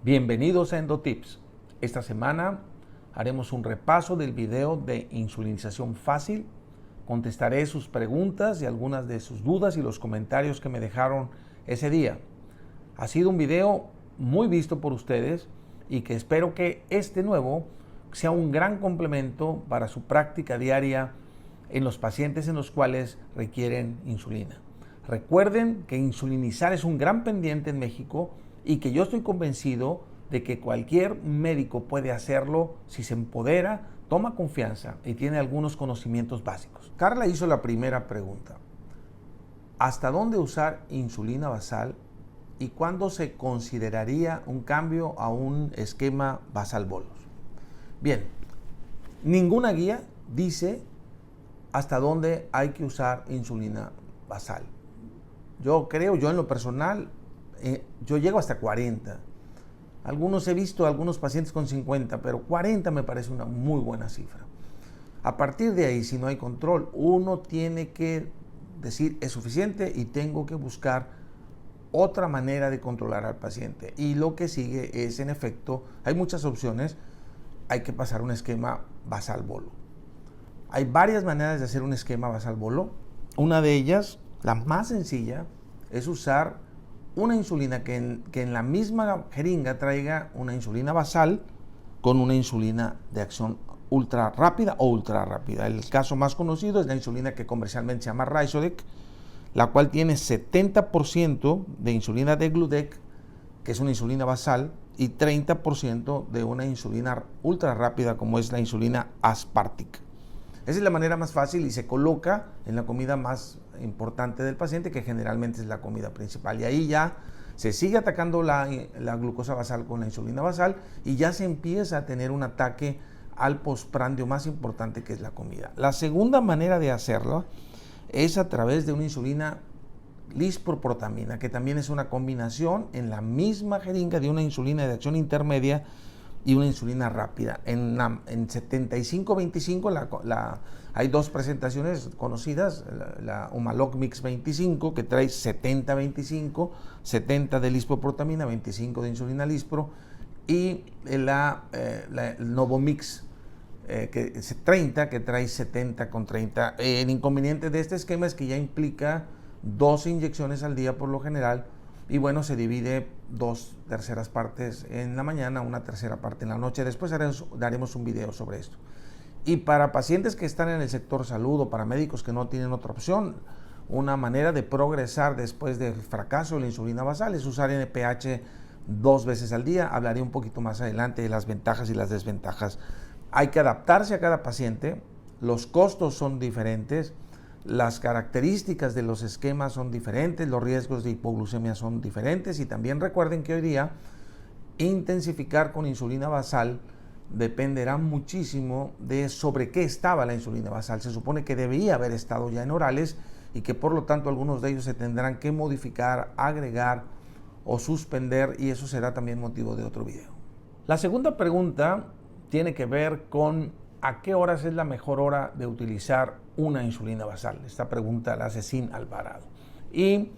Bienvenidos a EndoTips. Esta semana haremos un repaso del video de insulinización fácil. Contestaré sus preguntas y algunas de sus dudas y los comentarios que me dejaron ese día. Ha sido un video muy visto por ustedes y que espero que este nuevo sea un gran complemento para su práctica diaria en los pacientes en los cuales requieren insulina. Recuerden que insulinizar es un gran pendiente en México y que yo estoy convencido de que cualquier médico puede hacerlo si se empodera, toma confianza y tiene algunos conocimientos básicos. Carla hizo la primera pregunta. ¿Hasta dónde usar insulina basal y cuándo se consideraría un cambio a un esquema basal bolus? Bien, ninguna guía dice hasta dónde hay que usar insulina basal. Yo en lo personal, yo llego hasta 40. He visto algunos pacientes con 50, pero 40 me parece una muy buena cifra. A partir de ahí, si no hay control, uno tiene que decir es suficiente y tengo que buscar otra manera de controlar al paciente. Y lo que sigue es, en efecto, hay muchas opciones, hay que pasar un esquema basal bolo. Hay varias maneras de hacer un esquema basal bolo. Una de ellas, la más sencilla, es usar una insulina que en la misma jeringa traiga una insulina basal con una insulina de acción ultra rápida o ultra rápida. El caso más conocido es la insulina que comercialmente se llama Ryzodec, la cual tiene 70% de insulina degludec, que es una insulina basal, y 30% de una insulina ultra rápida como es la insulina Aspartic. Esa es la manera más fácil y se coloca en la comida más importante del paciente, que generalmente es la comida principal. Y ahí ya se sigue atacando la glucosa basal con la insulina basal y ya se empieza a tener un ataque al postprandio más importante, que es la comida. La segunda manera de hacerlo es a través de una insulina lisproprotamina, que también es una combinación en la misma jeringa de una insulina de acción intermedia y una insulina rápida. En 75-25 hay dos presentaciones conocidas, la Humalog Mix 25, que trae 70-25, 70 de lisproprotamina, 25 de insulina lispro, y el Novomix que es 30, que trae 70 con 30. El inconveniente de este esquema es que ya implica 12 inyecciones al día por lo general, y bueno, se divide 2/3 partes en la mañana, 1/3 parte en la noche. Después daremos un video sobre esto. Y para pacientes que están en el sector salud o para médicos que no tienen otra opción, una manera de progresar después del fracaso de la insulina basal es usar NPH 2 veces al día. Hablaré un poquito más adelante de las ventajas y las desventajas. Hay que adaptarse a cada paciente, los costos son diferentes, las características de los esquemas son diferentes, los riesgos de hipoglucemia son diferentes, y también recuerden que hoy día intensificar con insulina basal dependerá muchísimo de sobre qué estaba la insulina basal. Se supone que debía haber estado ya en orales y que por lo tanto algunos de ellos se tendrán que modificar, agregar o suspender, y eso será también motivo de otro video. La segunda pregunta tiene que ver con ¿a qué horas es la mejor hora de utilizar una insulina basal? Esta pregunta la hace Sin Alvarado. Y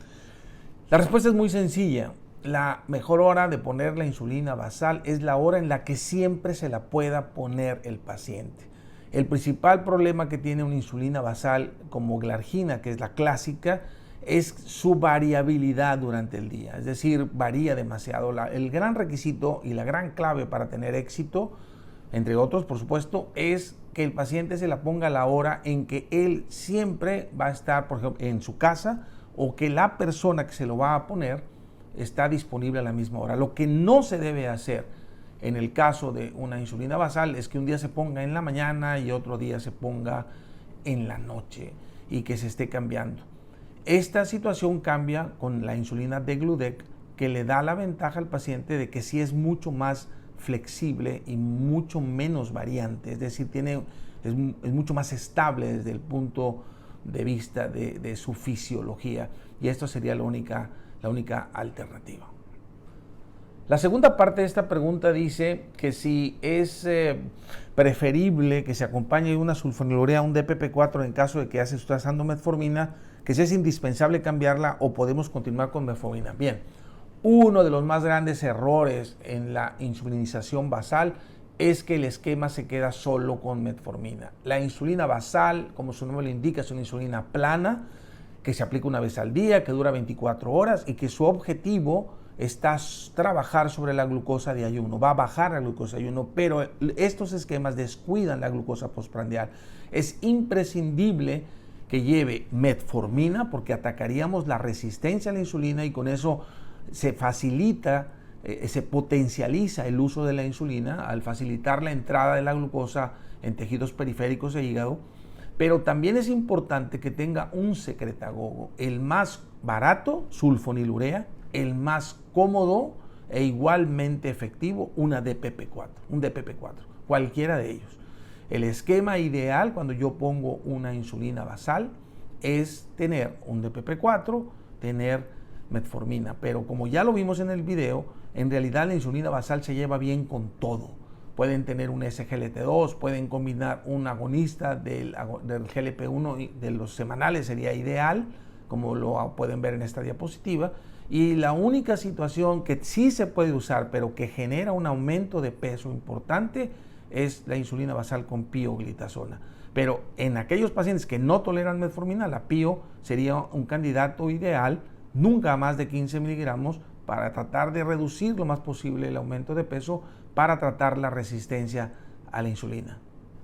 la respuesta es muy sencilla. La mejor hora de poner la insulina basal es la hora en la que siempre se la pueda poner el paciente. El principal problema que tiene una insulina basal como glargina, que es la clásica, es su variabilidad durante el día. Es decir, varía demasiado. El gran requisito y la gran clave para tener éxito, entre otros, por supuesto, es que el paciente se la ponga a la hora en que él siempre va a estar, por ejemplo, en su casa, o que la persona que se lo va a poner está disponible a la misma hora. Lo que no se debe hacer en el caso de una insulina basal es que un día se ponga en la mañana y otro día se ponga en la noche y que se esté cambiando. Esta situación cambia con la insulina degludec, que le da la ventaja al paciente de que sí es mucho más flexible y mucho menos variante, es decir, es mucho más estable desde el punto de vista de su fisiología, y esto sería la única alternativa. La segunda parte de esta pregunta dice que si es preferible que se acompañe de una sulfonilurea, un DPP-4, en caso de que ya se usando metformina, que si es indispensable cambiarla o podemos continuar con metformina. Bien, Uno de los más grandes errores en la insulinización basal es que el esquema se queda solo con metformina. La insulina basal, como su nombre lo indica, es una insulina plana que se aplica una vez al día, que dura 24 horas y que su objetivo está trabajar sobre la glucosa de ayuno, va a bajar la glucosa de ayuno, pero estos esquemas descuidan la glucosa postprandial. Es imprescindible que lleve metformina porque atacaríamos la resistencia a la insulina y con eso se facilita, se potencializa el uso de la insulina al facilitar la entrada de la glucosa en tejidos periféricos e hígado. Pero también es importante que tenga un secretagogo, el más barato, sulfonilurea, el más cómodo e igualmente efectivo, un DPP4, cualquiera de ellos. El esquema ideal cuando yo pongo una insulina basal es tener un DPP4, tener metformina, pero como ya lo vimos en el video, en realidad la insulina basal se lleva bien con todo. Pueden tener un SGLT2, pueden combinar un agonista del GLP-1 de los semanales, sería ideal, como lo pueden ver en esta diapositiva. Y la única situación que sí se puede usar, pero que genera un aumento de peso importante, es la insulina basal con pioglitazona. Pero en aquellos pacientes que no toleran metformina, la pio sería un candidato ideal, nunca más de 15 miligramos, para tratar de reducir lo más posible el aumento de peso, para tratar la resistencia a la insulina.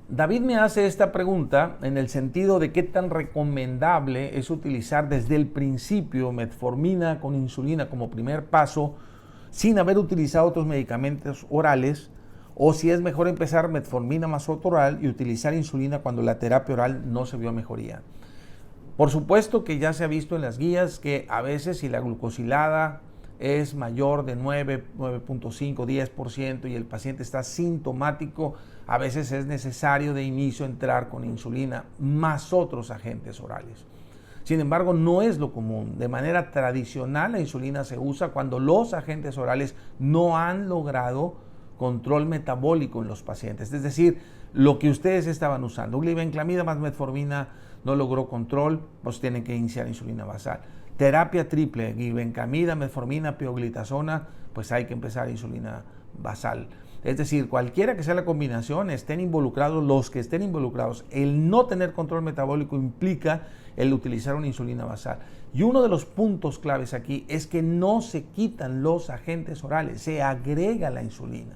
David me hace esta pregunta en el sentido de qué tan recomendable es utilizar desde el principio metformina con insulina como primer paso sin haber utilizado otros medicamentos orales, o si es mejor empezar metformina más otro oral y utilizar insulina cuando la terapia oral no se vio mejoría. Por supuesto que ya se ha visto en las guías que a veces si la glucosilada es mayor de 9.5, 10% y el paciente está sintomático, a veces es necesario de inicio entrar con insulina más otros agentes orales. Sin embargo, no es lo común. De manera tradicional, la insulina se usa cuando los agentes orales no han logrado control metabólico en los pacientes. Es decir, lo que ustedes estaban usando, glibenclamida más metformina, no logró control, pues tienen que iniciar insulina basal. Terapia triple, glibenclamida, metformina, pioglitazona, pues hay que empezar insulina basal. Es decir, cualquiera que sea la combinación, estén involucrados los que estén involucrados. El no tener control metabólico implica el utilizar una insulina basal. Y uno de los puntos claves aquí es que no se quitan los agentes orales, se agrega la insulina.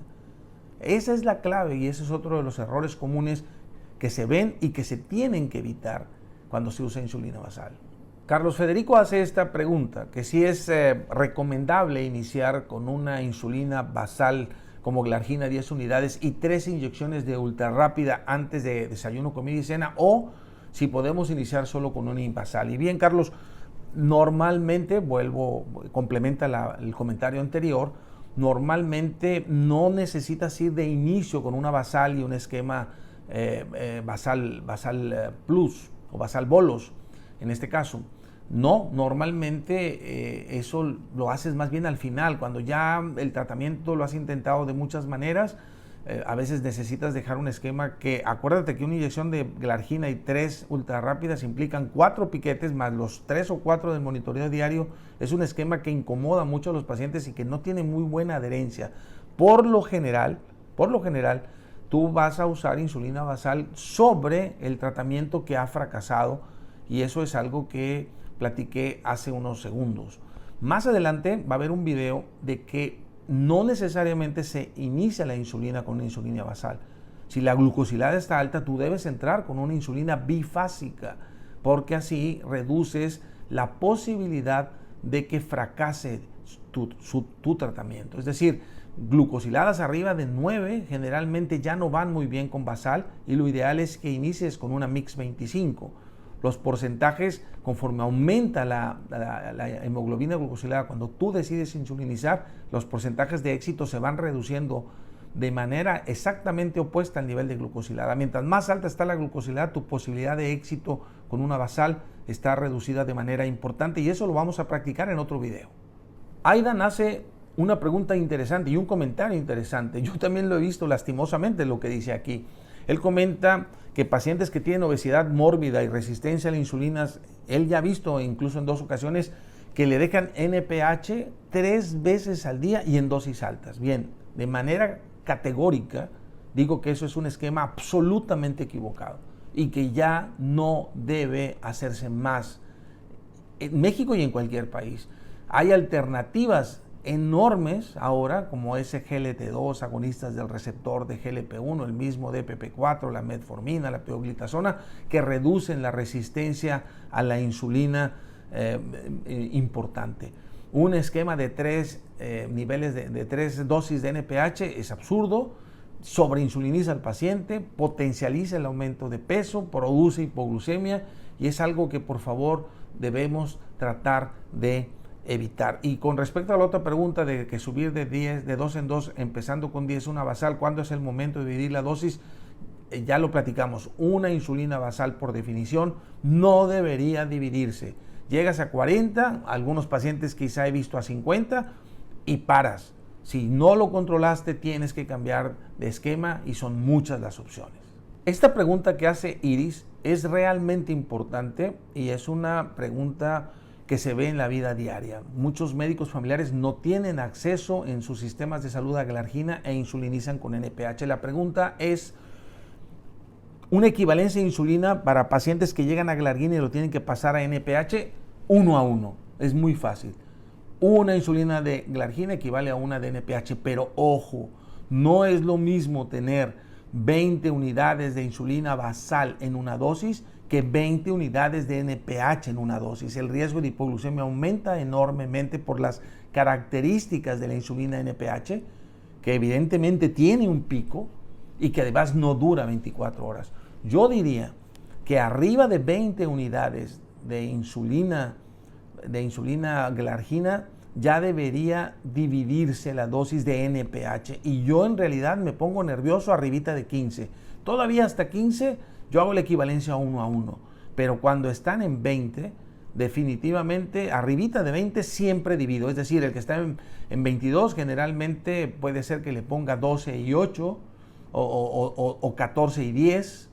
Esa es la clave y ese es otro de los errores comunes que se ven y que se tienen que evitar cuando se usa insulina basal. Carlos Federico hace esta pregunta, que si es recomendable iniciar con una insulina basal como glargina 10 unidades y 3 inyecciones de ultra rápida antes de desayuno, comida y cena, o si podemos iniciar solo con una basal. Y bien, Carlos, normalmente, complementa el comentario anterior, normalmente no necesitas ir de inicio con una basal y un esquema basal plus o basal bolos en este caso. No, normalmente eso lo haces más bien al final, cuando ya el tratamiento lo has intentado de muchas maneras. A veces necesitas dejar un esquema que, acuérdate que una inyección de glargina y 3 ultra rápidas implican 4 piquetes más los 3 o 4 del monitoreo diario. Es un esquema que incomoda mucho a los pacientes y que no tiene muy buena adherencia. Por lo general, tú vas a usar insulina basal sobre el tratamiento que ha fracasado, y eso es algo que platiqué hace unos segundos. Más adelante va a haber un video de que no necesariamente se inicia la insulina con una insulina basal. Si la glucosilada está alta, tú debes entrar con una insulina bifásica, porque así reduces la posibilidad de que fracase tu tratamiento. Es decir, glucosiladas arriba de 9 generalmente ya no van muy bien con basal, y lo ideal es que inicies con una mix 25. Los porcentajes, conforme aumenta la hemoglobina glucosilada, cuando tú decides insulinizar, los porcentajes de éxito se van reduciendo de manera exactamente opuesta al nivel de glucosilada. Mientras más alta está la glucosilada, tu posibilidad de éxito con una basal está reducida de manera importante, y eso lo vamos a practicar en otro video. Aidan hace una pregunta interesante y un comentario interesante. Yo también lo he visto lastimosamente lo que dice aquí. Él comenta que pacientes que tienen obesidad mórbida y resistencia a la insulina, él ya ha visto incluso en 2 ocasiones que le dejan NPH 3 veces al día y en dosis altas. Bien, de manera categórica digo que eso es un esquema absolutamente equivocado y que ya no debe hacerse más en México y en cualquier país. Hay alternativas enormes ahora, como ese GLT2, agonistas del receptor de GLP-1, el mismo DPP-4, la metformina, la pioglitazona, que reducen la resistencia a la insulina importante. Un esquema de 3 niveles de 3 dosis de NPH es absurdo, sobreinsuliniza al paciente, potencializa el aumento de peso, produce hipoglucemia y es algo que por favor debemos tratar de evitar. Y con respecto a la otra pregunta de que subir de 2 en 2, empezando con 10 una basal, ¿cuándo es el momento de dividir la dosis? Ya lo platicamos, una insulina basal por definición no debería dividirse. Llegas a 40, algunos pacientes quizá he visto a 50 y paras. Si no lo controlaste, tienes que cambiar de esquema y son muchas las opciones. Esta pregunta que hace Iris es realmente importante y es una pregunta que se ve en la vida diaria. Muchos médicos familiares no tienen acceso en sus sistemas de salud a glargina e insulinizan con NPH. La pregunta es una equivalencia de insulina para pacientes que llegan a glargina y lo tienen que pasar a NPH 1 a 1. Es muy fácil. Una insulina de glargina equivale a una de NPH, pero ojo, no es lo mismo tener 20 unidades de insulina basal en una dosis que 20 unidades de NPH en una dosis. El riesgo de hipoglucemia aumenta enormemente por las características de la insulina NPH, que evidentemente tiene un pico y que además no dura 24 horas. Yo diría que arriba de 20 unidades de insulina glargina ya debería dividirse la dosis de NPH y yo en realidad me pongo nervioso arribita de 15. Todavía hasta 15 yo hago la equivalencia 1 a 1, pero cuando están en 20, definitivamente arribita de 20 siempre divido, es decir, el que está en 22 generalmente puede ser que le ponga 12 y 8 o 14 y 10,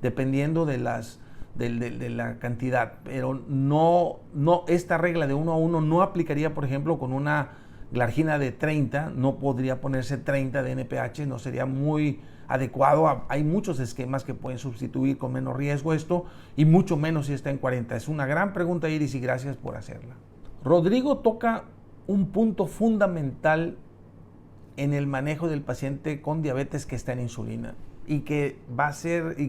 dependiendo de la cantidad, pero no esta regla de 1 a 1 no aplicaría, por ejemplo, con una glargina de 30, no podría ponerse 30 de NPH, no sería muy adecuado. Hay muchos esquemas que pueden sustituir con menos riesgo esto y mucho menos si está en 40. Es una gran pregunta, Iris, y gracias por hacerla. Rodrigo toca un punto fundamental en el manejo del paciente con diabetes que está en insulina y que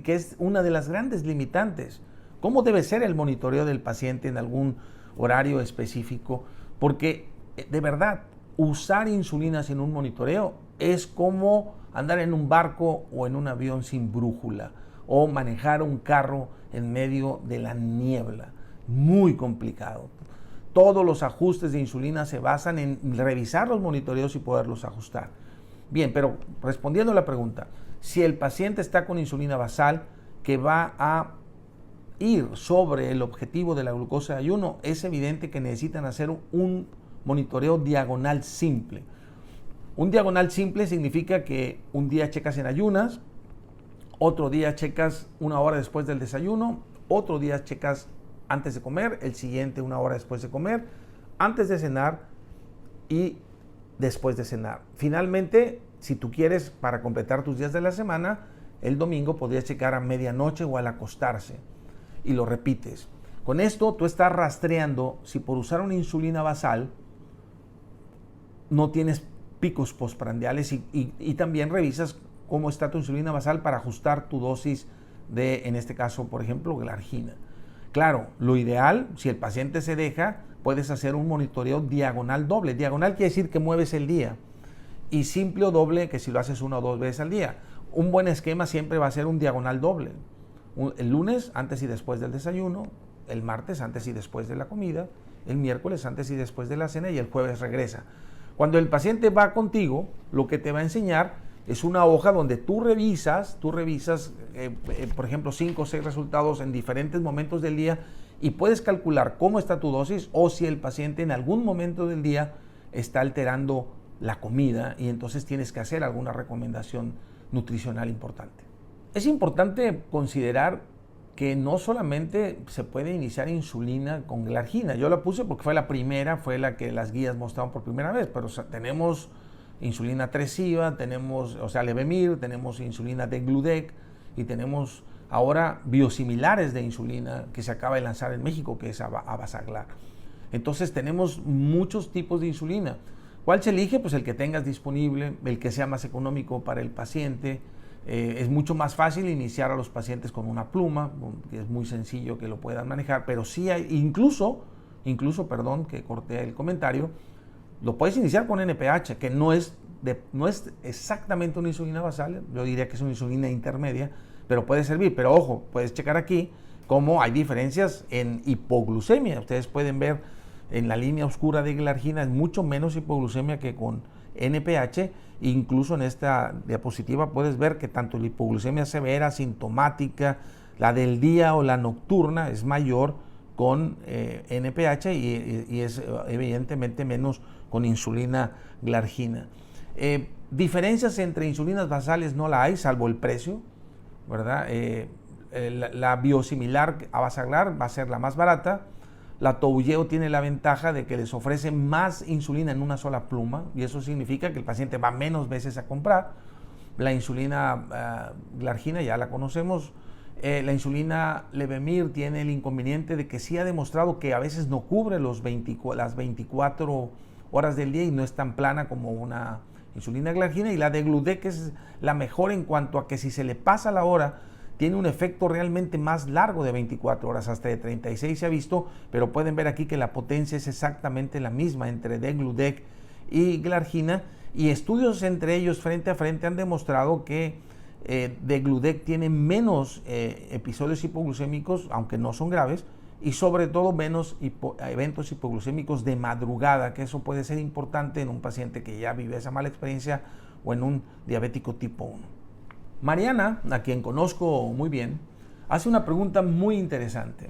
es una de las grandes limitantes. ¿Cómo debe ser el monitoreo del paciente en algún horario específico? Porque de verdad, usar insulina sin un monitoreo es como andar en un barco o en un avión sin brújula o manejar un carro en medio de la niebla. Muy complicado. Todos los ajustes de insulina se basan en revisar los monitoreos y poderlos ajustar. Bien, pero respondiendo a la pregunta, si el paciente está con insulina basal que va a ir sobre el objetivo de la glucosa de ayuno, es evidente que necesitan hacer un monitoreo diagonal simple. Un diagonal simple significa que un día checas en ayunas, otro día checas 1 hora después del desayuno, otro día checas antes de comer, el siguiente 1 hora después de comer, antes de cenar y después de cenar. Finalmente, si tú quieres, para completar tus días de la semana, el domingo podrías checar a medianoche o al acostarse y lo repites. Con esto tú estás rastreando si por usar una insulina basal no tienes picos postprandiales y también revisas cómo está tu insulina basal para ajustar tu dosis de, en este caso, por ejemplo, glargina. Claro, lo ideal, si el paciente se deja, puedes hacer un monitoreo diagonal doble. Diagonal quiere decir que mueves el día. Y simple o doble, que si lo haces 1 o 2 veces al día. Un buen esquema siempre va a ser un diagonal doble. El lunes, antes y después del desayuno. El martes, antes y después de la comida. El miércoles, antes y después de la cena. Y el jueves regresa. Cuando el paciente va contigo, lo que te va a enseñar es una hoja donde tú revisas, por ejemplo, 5 o 6 resultados en diferentes momentos del día y puedes calcular cómo está tu dosis o si el paciente en algún momento del día está alterando la comida y entonces tienes que hacer alguna recomendación nutricional importante. Es importante considerar que no solamente se puede iniciar insulina con glargina. Yo la puse porque fue la primera, fue la que las guías mostraron por primera vez, pero tenemos insulina Tresiba, tenemos, Levemir, tenemos insulina Degludec y tenemos ahora biosimilares de insulina que se acaba de lanzar en México, que es Abasaglar. Entonces tenemos muchos tipos de insulina. ¿Cuál se elige? Pues el que tengas disponible, el que sea más económico para el paciente. Es mucho más fácil iniciar a los pacientes con una pluma, que es muy sencillo que lo puedan manejar, pero sí hay, incluso, perdón, que corté el comentario, lo puedes iniciar con NPH, que no es exactamente una insulina basal, yo diría que es una insulina intermedia, pero puede servir. Pero ojo, puedes checar aquí cómo hay diferencias en hipoglucemia. Ustedes pueden ver en la línea oscura de glargina, es mucho menos hipoglucemia que con NPH. Incluso en esta diapositiva puedes ver que tanto la hipoglucemia severa, sintomática, la del día o la nocturna es mayor con NPH y es evidentemente menos con insulina glargina. Diferencias entre insulinas basales no la hay, salvo el precio, ¿verdad? La biosimilar Abasaglar va a ser la más barata. La Toujeo tiene la ventaja de que les ofrece más insulina en una sola pluma y eso significa que el paciente va menos veces a comprar. La insulina glargina ya la conocemos. La insulina Levemir tiene el inconveniente de que sí ha demostrado que a veces no cubre las 24 horas del día y no es tan plana como una insulina glargina. Y la Degludec es la mejor en cuanto a que si se le pasa la hora, tiene un efecto realmente más largo de 24 horas, hasta de 36 se ha visto, pero pueden ver aquí que la potencia es exactamente la misma entre Degludec y glargina, y estudios entre ellos frente a frente han demostrado que Degludec tiene menos episodios hipoglucémicos, aunque no son graves, y sobre todo menos eventos hipoglucémicos de madrugada, que eso puede ser importante en un paciente que ya vive esa mala experiencia o en un diabético tipo 1. Mariana, a quien conozco muy bien, hace una pregunta muy interesante.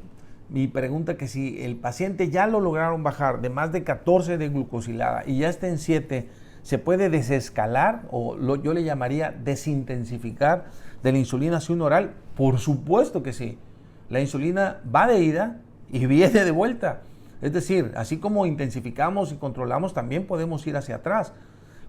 Mi pregunta que si el paciente ya lo lograron bajar de más de 14 de glucosilada y ya está en 7, ¿se puede desescalar o yo le llamaría desintensificar de la insulina hacia un oral? Por supuesto que sí. La insulina va de ida y viene de vuelta. Es decir, así como intensificamos y controlamos, también podemos ir hacia atrás.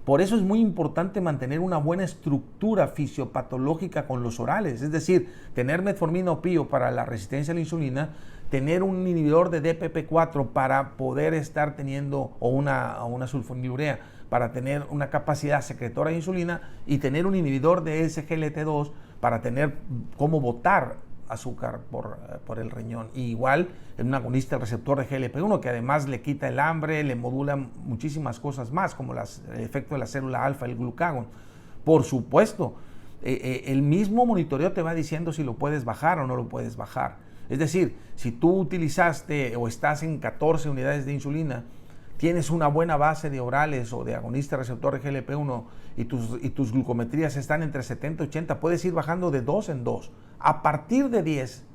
Por eso es muy importante mantener una buena estructura fisiopatológica con los orales, es decir, tener metformina o pio para la resistencia a la insulina, tener un inhibidor de DPP4 para poder estar teniendo, o una sulfonilurea, para tener una capacidad secretora de insulina, y tener un inhibidor de SGLT2 para tener cómo botar azúcar por el riñón. Y igual en un agonista del receptor de GLP-1 que además le quita el hambre, le modula muchísimas cosas más como el efecto de la célula alfa, el glucagón. Por supuesto, el mismo monitoreo te va diciendo si lo puedes bajar o no lo puedes bajar. Es decir, si tú utilizaste o estás en 14 unidades de insulina, tienes una buena base de orales o de agonista receptor de GLP-1 y tus glucometrías están entre 70 y 80, puedes ir bajando de 2 en 2. A partir de 10,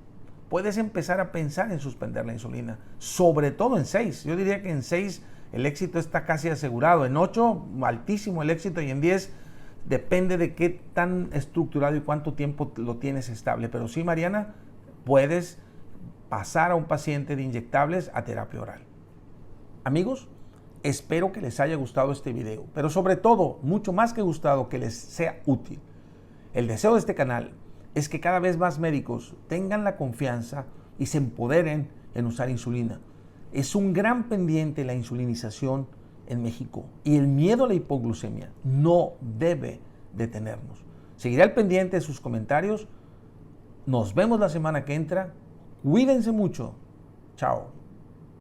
puedes empezar a pensar en suspender la insulina, sobre todo en 6. Yo diría que en 6 el éxito está casi asegurado, en 8 altísimo el éxito y en 10 depende de qué tan estructurado y cuánto tiempo lo tienes estable. Pero sí, Mariana, puedes pasar a un paciente de inyectables a terapia oral. Amigos, espero que les haya gustado este video, pero sobre todo, mucho más que gustado, que les sea útil. El deseo de este canal es que cada vez más médicos tengan la confianza y se empoderen en usar insulina. Es un gran pendiente la insulinización en México y el miedo a la hipoglucemia no debe detenernos. Seguiré al pendiente de sus comentarios. Nos vemos la semana que entra. Cuídense mucho. Chao.